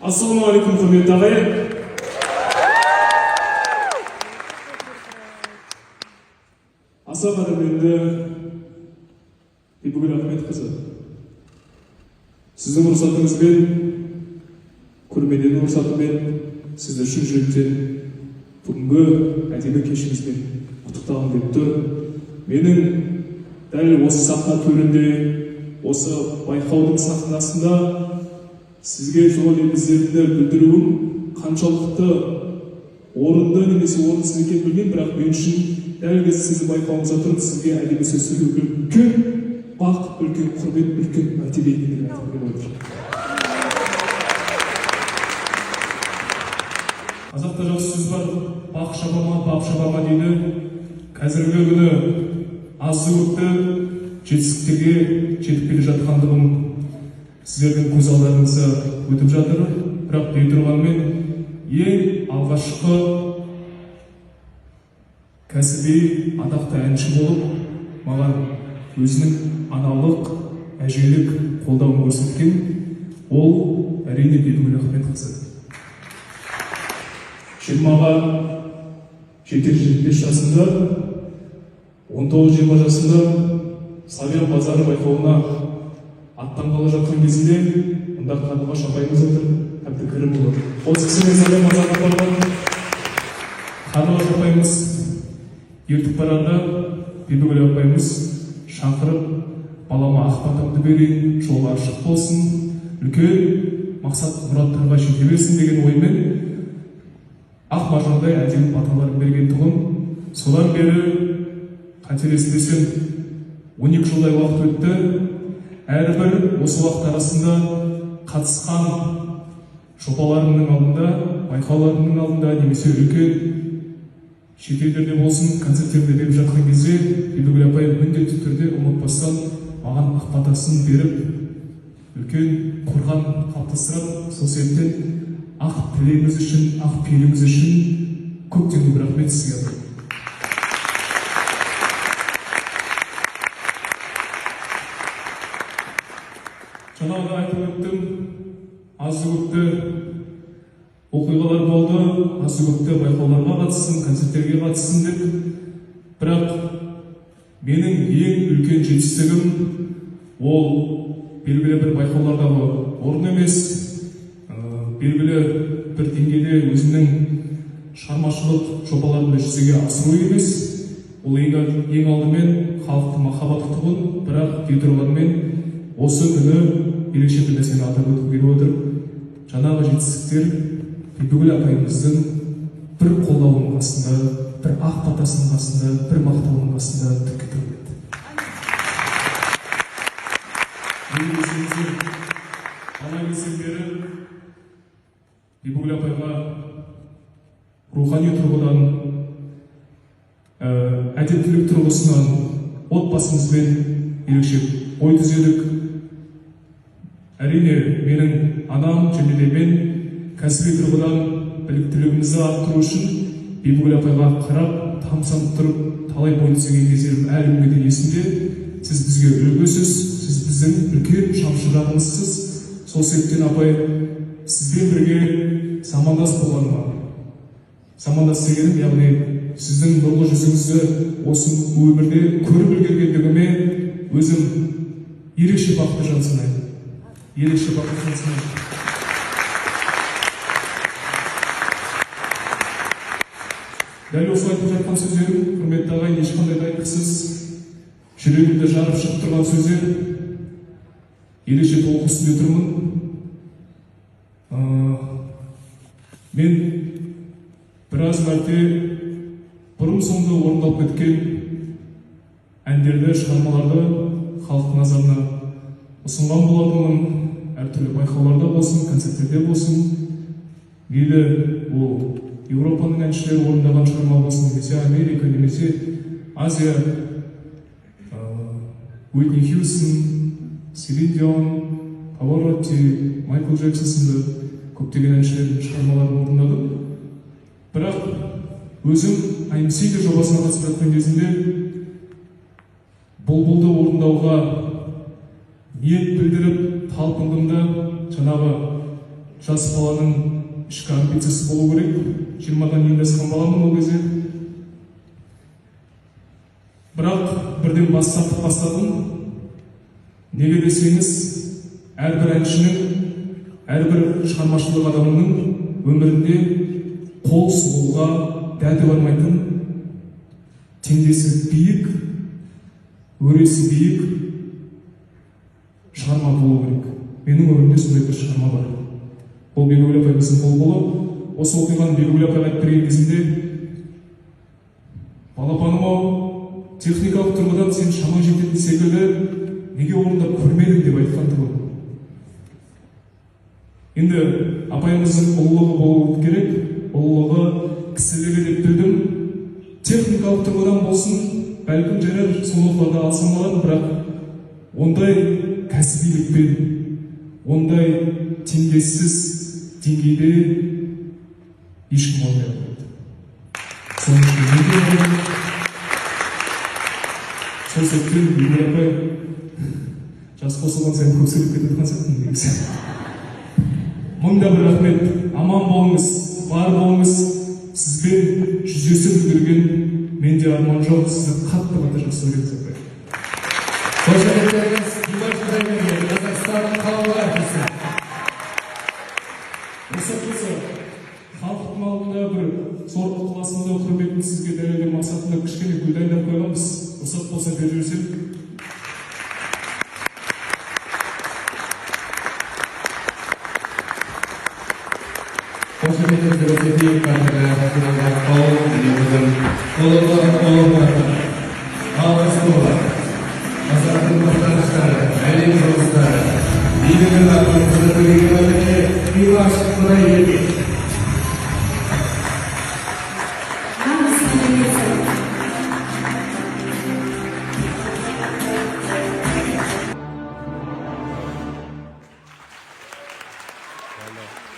Ассалаумағалейкум, құрметті ағайын. Аса қадірменді Бибігүл Ахметқызы, сіздің рұқсатыңызбен, көрмеден рұқсатымен сізді шын жүректен бүгінгі әдеби кешіңізбен құттықтағым келіп тұр. Менің дәл осы сахна төрінде, осы байқаудың сахнасында сізге сол лебіздерімді білдіруім қаншалықты орынды немесе орынсыз екенін білмеймін, бірақ мен үшін дәл сізді байқауыңызда тұрып сізге әдеби сөз сөйлеу үлкен бақыт, үлкен құрмет, үлкен мәртебе екенін айтқым келіп отыр. Қазақта жақсы сөз бар, бақ шабама, бап шабама дейді. Қазіргі күні азды-көпті жетістіктерге жетіп келе жатқандығым сіздердің көз алдарыңызда өтіп жатыр. Бірақ дей тұрғанмен ең алғашқы кәсіби атақты әнші болып маған өзінің аналық, әжелік қолдауын көрсеткен ол әрине Бибігүл Ахметқызы. 20-ға 7-5 жасында, 19-20 жасында Славян базары байқауына аттанғалы жатқан кезінде мұнда Қарлығаш апайымыз отыр, Әбдікәрімұлы. Осы кісімен Славян базарға барған Қарлығаш апайымыз ертіп барарда Бибігүл апайымыз шақырып, балама ақ батамды берейін, жолы ашық болсын, үлкен мақсат мұраттарға жете берсін деген оймен ақ маржандай әдемі баталарын берген тұғын. Содан бері қателеспесем 12 жылдай уақыт өтті. Әрбір осы уақыт арасында қатысқан жобаларымның алдында, байқауларымның алдында немесе үлкен шетелдерде болсын, концерттерде беріп жатқан кезде Бибігүл апай міндетті түрде ұмытпастан маған ақ батасын беріп, үлкен қорған қалыптастырып, сол себептен ақ тілегіңіз үшін, ақ пейіліңіз үшін көптен көп рахмет сізге. Жаңағы айтып өттім, азды-көпті оқиғалар болды, азды-көпті байқауларға қатыссын, концерттерге қатыссын деп. Бірақ менің ең үлкен жетістігім ол белгілі бір байқаулардағы орын емес, белгілі бір деңгейде өзінің шығармашылық жобаларында жүзеге асыру емес. Ол ең алдымен халықты махаббат тұғын, бірақ дей тұрғанмен осы күні ерекше бір нәрсені атап өткім келіп отыр. Жаңағы жетістіктер Бибігүл апайымыздың бір қолдауының қасында, бір ақ батасының қасында, бір мақтауының қасында түкке тұрмайды. Бала кезден бері Бибігүл апайға рухани тұрғыдан, әдептілік тұрғысынан отбасымызбен ерекше ой түзедік. Әрине, менің анам және де мен кәсіби тұрғыдан біліктілігімізді арттыру үшін Бибігүл апайға қарап, тамсанып тұрып, талай бой түзеген кездерім әлі күнге дейін есімде. Сіз бізге үлгісіз, сіз біздің үлкен шамшырағымызсыз. Сол себептен апай, сізбен бірге замандас болғаныма, замандас дегенім, яғни сіздің нұрлы жүзіңізді осы өмірде көріп үлгергендігіме өзім ерекше бақытты жан санаймын. Ерекше бақытты жан санаймын. Дәл осы айтып жатқан сөздерім, құрметті ағайын, ешқандай дайындықсыз, жүрегімді жарып шығып тұрған сөздер. Ерекше толық үстінде тұрмын. Мен біраз мәрте бұрын-соңды орындалып кеткен әндерді, шығармаларды халық назарына ұсынған болатынмын. Әртүрлі байқауларда болсын, концерттерде болсын. Мейлі ол Еуропаның әншілері орындаған шығарма болсын, немесе Америка, немесе Азия, Уитни Хьюстон, Селин Дион, Паваротти, Майкл Джексон сынды көптеген әншілердің шығармаларын орындадым. Бірақ өзім IMC жобасына қатысып жатқан кезінде бұлбұлды орындауға ниет білдіріп талпындым да, жаңағы жас баланың ішкі амбициясы болу керек. 20-дан енді асқан баламын ол кезде. Бірақ бірден бастадым. Неге десеңіз, әрбір әншінің, әрбір шығармашылық адамының өмірінде қол сұғуға дәті бармайтын, теңдесі биік, өресі биік шығарма болу керек. Менің өмірімде сондай бір шығарма бар. Ол Бибігүл апайымыздың болуы. Осы оқиғаны Бибігүл апайға айтып берген кезінде, балапаным-ау, техникалық тұрғыдан сен шамаң жететін секілді, неге орындап көрмедің деп айтқанды ғой. Енді апайымыздың ұлылығы болуы керек, ұлылығы кісілігі деп білдім. Техникалық тұрғыдан болсын, бәлкім жарар сондықтарда алсам болады, бірақ ондай кәсібилікпен, ондай теңдессіз деңгейде ешкім болмай алмайды. Сол сәттен Бибігүл апай жас қосылған сайын көксіліп кетіп жатқан сияқтымын негізі. Мыңда бір рахмет, аман болыңыз, бар болыңыз, сізбен жүздесіп үлгерген менде арман жоқ, сізді қатты жақсы көремін апай. Қошеметтеріңіз Димаш Құдайберген, Қазақстанның халық артисі. Халықтың алдында бір зор ықыласымды, құрметімді сізге дәлелдеу мақсатында кішкене гүл дайындап қойғанбыз. Рұқсат болса беріп жіберсем. Қошеметтеріңізді көрсетейік, қадірлі қауым, ұлығы, алғысты болады. Қазақтың мақтаныштары, әлем жұлдыздары, Бибігүл апайымызды көрген өмірге Димаш Құдайберген. Hello.